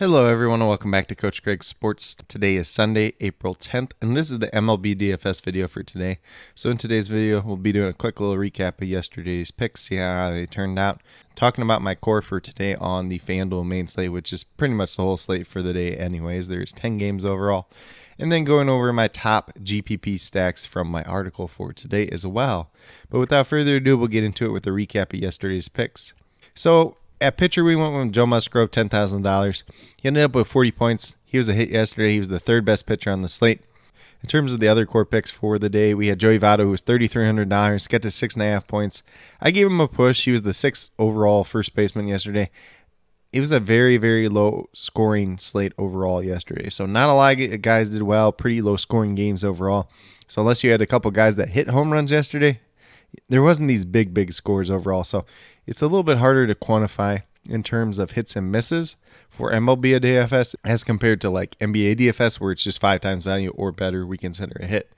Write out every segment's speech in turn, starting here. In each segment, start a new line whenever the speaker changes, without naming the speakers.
Hello everyone and welcome back to Coach Craig Sports. Today is Sunday, April 10th, and this is the MLB DFS video for today. So in today's video, we'll be doing a quick little recap of yesterday's picks, see how they turned out. Talking about my core for today on the FanDuel main slate, which is pretty much the whole slate for the day anyways. There's 10 games overall. And then going over my top GPP stacks from my article for today as well. But without further ado, we'll get into it with a recap of yesterday's picks. So at pitcher, we went with Joe Musgrove, $10,000. He ended up with 40 points. He was a hit yesterday. He was the third best pitcher on the slate. In terms of the other core picks for the day, we had Joey Votto, who was $3,300, got to 6.5 points. I gave him a push. He was the sixth overall first baseman yesterday. It was a very, very low scoring slate overall yesterday. So not a lot of guys did well, pretty low scoring games overall. So unless you had a couple guys that hit home runs yesterday, there wasn't these big scores overall. So it's a little bit harder to quantify in terms of hits and misses for MLB DFS as compared to like NBA DFS, where it's just 5 times value or better we consider a hit.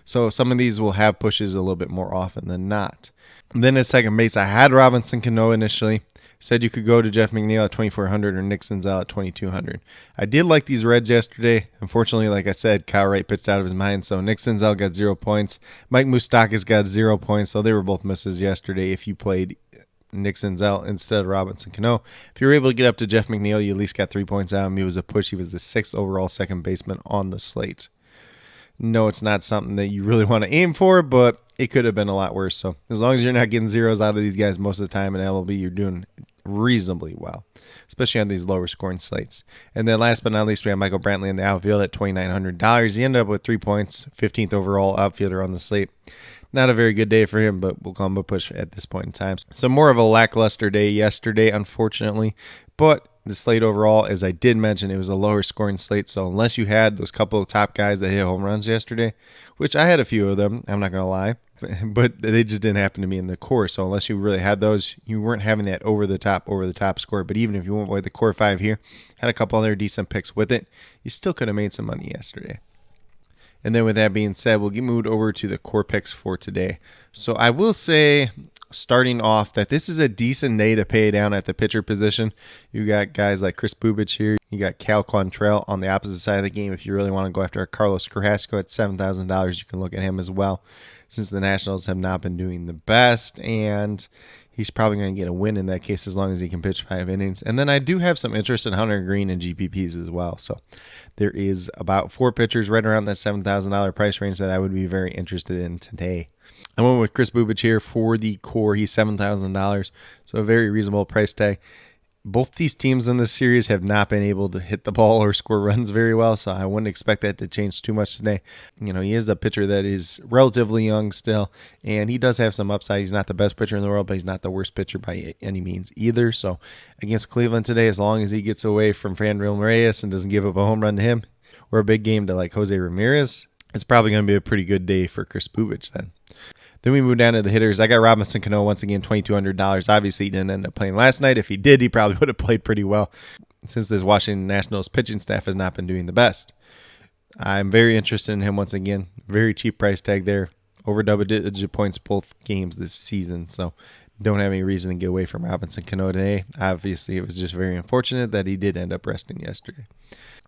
So some of these will have pushes a little bit more often than not. And then at second base, I had Robinson Cano initially. Said you could go to Jeff McNeil at 2,400 or Nick Senzel at 2,200. I did like these Reds yesterday. Unfortunately, like I said, Kyle Wright pitched out of his mind, so Nick Senzel got 0 points. Mike Moustakas got 0 points, so they were both misses yesterday if you played Nick Senzel instead of Robinson Cano. If you were able to get up to Jeff McNeil, you at least got 3 points out of him. He was a push. He was the 6th overall second baseman on the slate. No, it's not something that you really want to aim for, but it could have been a lot worse. So as long as you're not getting zeros out of these guys most of the time in MLB, you're doing reasonably well, especially on these lower scoring slates. And then last but not least, we have Michael Brantley in the outfield at $2,900. He ended up with 3 points, 15th overall outfielder on the slate. Not a very good day for him, but we'll call him a push at this point in time. So more of a lackluster day yesterday, unfortunately. But the slate overall, as I did mention, it was a lower scoring slate. So unless you had those couple of top guys that hit home runs yesterday, which I had a few of them, I'm not going to lie, but they just didn't happen to me in the core. So unless you really had those, you weren't having that over the top score. But even if you went with the core 5 here, had a couple other decent picks with it, you still could have made some money yesterday. And then with that being said, we'll get moved over to the core picks for today. So I will say, starting off, that this is a decent day to pay down at the pitcher position. You got guys like Chris Bubich here. You got Cal Quantrill on the opposite side of the game. If you really want to go after a Carlos Carrasco at $7,000, you can look at him as well, since the Nationals have not been doing the best, and he's probably going to get a win in that case as long as he can pitch 5 innings. And then I do have some interest in Hunter Green and GPPs as well. So there is about 4 pitchers right around that $7,000 price range that I would be very interested in today. I went with Chris Bubich here for the core. He's $7,000, so a very reasonable price tag. Both these teams in this series have not been able to hit the ball or score runs very well, so I wouldn't expect that to change too much today. You know, he is a pitcher that is relatively young still, and he does have some upside. He's not the best pitcher in the world, but he's not the worst pitcher by any means either. So against Cleveland today, as long as he gets away from Fernando Reyes and doesn't give up a home run to him or a big game to like Jose Ramirez, it's probably going to be a pretty good day for Chris Bubich then. Then we move down to the hitters. I got Robinson Cano once again, $2,200. Obviously, he didn't end up playing last night. If he did, he probably would have played pretty well, since this Washington Nationals pitching staff has not been doing the best. I'm very interested in him once again. Very cheap price tag there. Over double-digit points both games this season. So don't have any reason to get away from Robinson Cano today. Obviously, it was just very unfortunate that he did end up resting yesterday.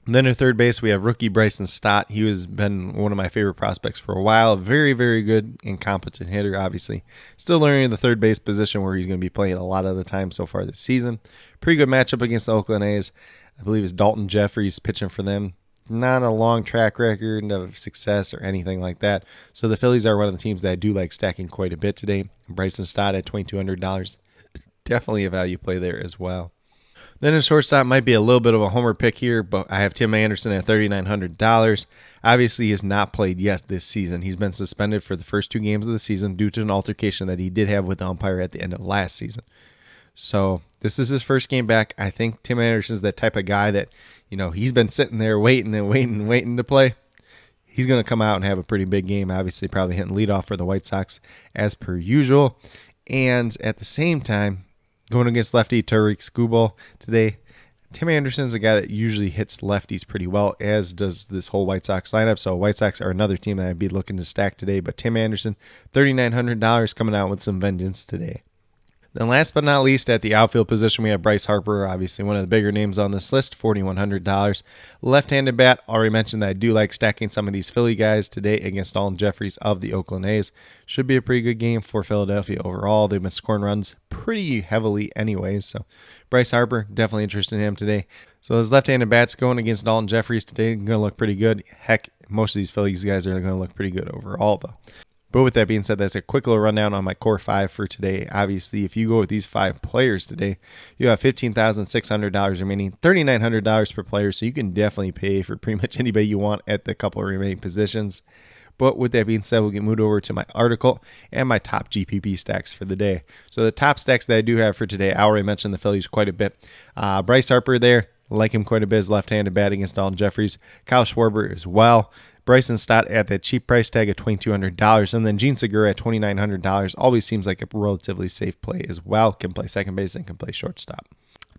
And then at third base, we have rookie Bryson Stott. He has been one of my favorite prospects for a while. Very, very good and competent hitter, obviously. Still learning the third base position where he's going to be playing a lot of the time so far this season. Pretty good matchup against the Oakland A's. I believe it's Dalton Jeffries pitching for them. Not a long track record of success or anything like that. So the Phillies are one of the teams that I do like stacking quite a bit today. Bryson Stott at $2,200. Definitely a value play there as well. Then a shortstop might be a little bit of a homer pick here, but I have Tim Anderson at $3,900. Obviously, he has not played yet this season. He's been suspended for the first 2 games of the season due to an altercation that he did have with the umpire at the end of last season. So this is his first game back. I think Tim Anderson's that type of guy that, you know, he's been sitting there waiting to play. He's going to come out and have a pretty big game, obviously probably hitting leadoff for the White Sox as per usual. And at the same time, going against lefty Tariq Skubal today, Tim Anderson's a guy that usually hits lefties pretty well, as does this whole White Sox lineup. So White Sox are another team that I'd be looking to stack today. But Tim Anderson, $3,900, coming out with some vengeance today. Then last but not least, at the outfield position, we have Bryce Harper, obviously one of the bigger names on this list, $4,100. Left-handed bat, already mentioned that I do like stacking some of these Philly guys today against Dalton Jeffries of the Oakland A's. Should be a pretty good game for Philadelphia overall. They've been scoring runs pretty heavily anyways, so Bryce Harper, definitely interested in him today. So his left-handed bats going against Dalton Jeffries today, going to look pretty good. Heck, most of these Phillies guys are going to look pretty good overall, though. But with that being said, that's a quick little rundown on my core 5 for today. Obviously, if you go with these 5 players today, you have $15,600 remaining, $3,900 per player, so you can definitely pay for pretty much anybody you want at the couple of remaining positions. But with that being said, we'll get moved over to my article and my top GPP stacks for the day. So the top stacks that I do have for today, I already mentioned the Phillies quite a bit. Bryce Harper there, like him quite a bit, is left-handed bat against Dalton Jeffries. Kyle Schwarber as well. Bryson Stott at that cheap price tag of $2,200, and then Gene Segura at $2,900 always seems like a relatively safe play as well. Can play second base and can play shortstop.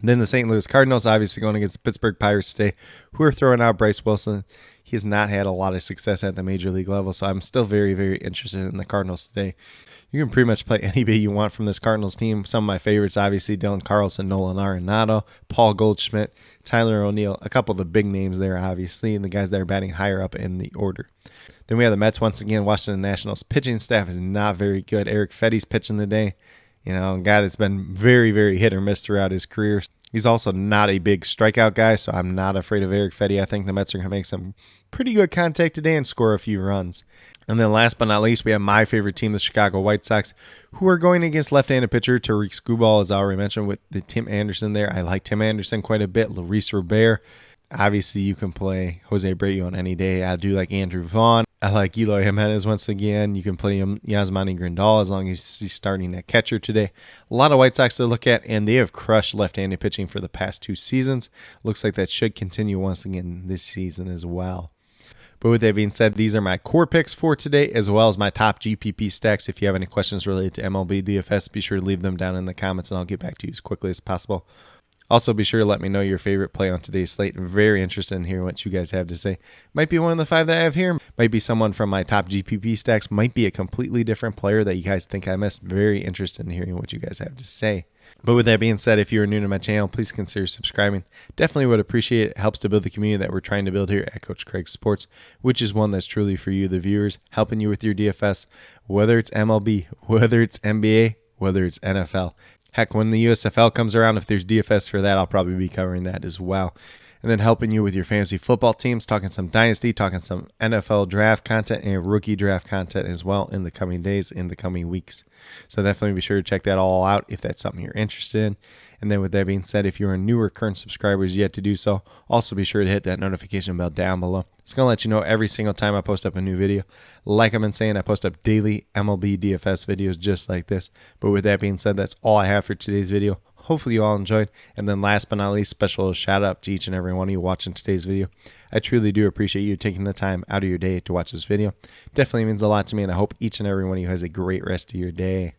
Then the St. Louis Cardinals obviously going against the Pittsburgh Pirates today, who are throwing out Bryce Wilson. He has not had a lot of success at the major league level, so I'm still very, very interested in the Cardinals today. You can pretty much play anybody you want from this Cardinals team. Some of my favorites, obviously, Dylan Carlson, Nolan Arenado, Paul Goldschmidt, Tyler O'Neill, a couple of the big names there, obviously, and the guys that are batting higher up in the order. Then we have the Mets once again. Washington Nationals pitching staff is not very good. Eric Fetty's pitching today. You know, a guy that's been very, very hit or miss throughout his career. He's also not a big strikeout guy, so I'm not afraid of Eric Fetty. I think the Mets are going to make some pretty good contact today and score a few runs. And then last but not least, we have my favorite team, the Chicago White Sox, who are going against left-handed pitcher Tariq Skubal, as I already mentioned, with the Tim Anderson there. I like Tim Anderson quite a bit. Luis Robert. Obviously, you can play Jose Abreu on any day. I do like Andrew Vaughn. I like Eloy Jimenez once again. You can play Yasmani Grandal as long as he's starting at catcher today. A lot of White Sox to look at, and they have crushed left-handed pitching for the past 2 seasons. Looks like that should continue once again this season as well. But with that being said, these are my core picks for today, as well as my top GPP stacks. If you have any questions related to MLB DFS, be sure to leave them down in the comments, and I'll get back to you as quickly as possible. Also, be sure to let me know your favorite play on today's slate. I'm very interested in hearing what you guys have to say. Might be one of the 5 that I have here. Might be someone from my top GPP stacks. Might be a completely different player that you guys think I missed. Very interested in hearing what you guys have to say. But with that being said, if you're new to my channel, please consider subscribing. Definitely would appreciate it. It helps to build the community that we're trying to build here at Coach Craig Sports, which is one that's truly for you, the viewers, helping you with your DFS, whether it's MLB, whether it's NBA, whether it's NFL. Heck, when the USFL comes around, if there's DFS for that, I'll probably be covering that as well. And then helping you with your fantasy football teams, talking some dynasty, talking some NFL draft content and rookie draft content as well in the coming days, in the coming weeks. So definitely be sure to check that all out if that's something you're interested in. And then with that being said, if you're a newer current subscriber yet to do so, also be sure to hit that notification bell down below. It's going to let you know every single time I post up a new video. Like I've been saying, I post up daily MLB DFS videos just like this. But with that being said, that's all I have for today's video. Hopefully you all enjoyed. And then last but not least, special shout out to each and every one of you watching today's video. I truly do appreciate you taking the time out of your day to watch this video. Definitely means a lot to me, and I hope each and every one of you has a great rest of your day.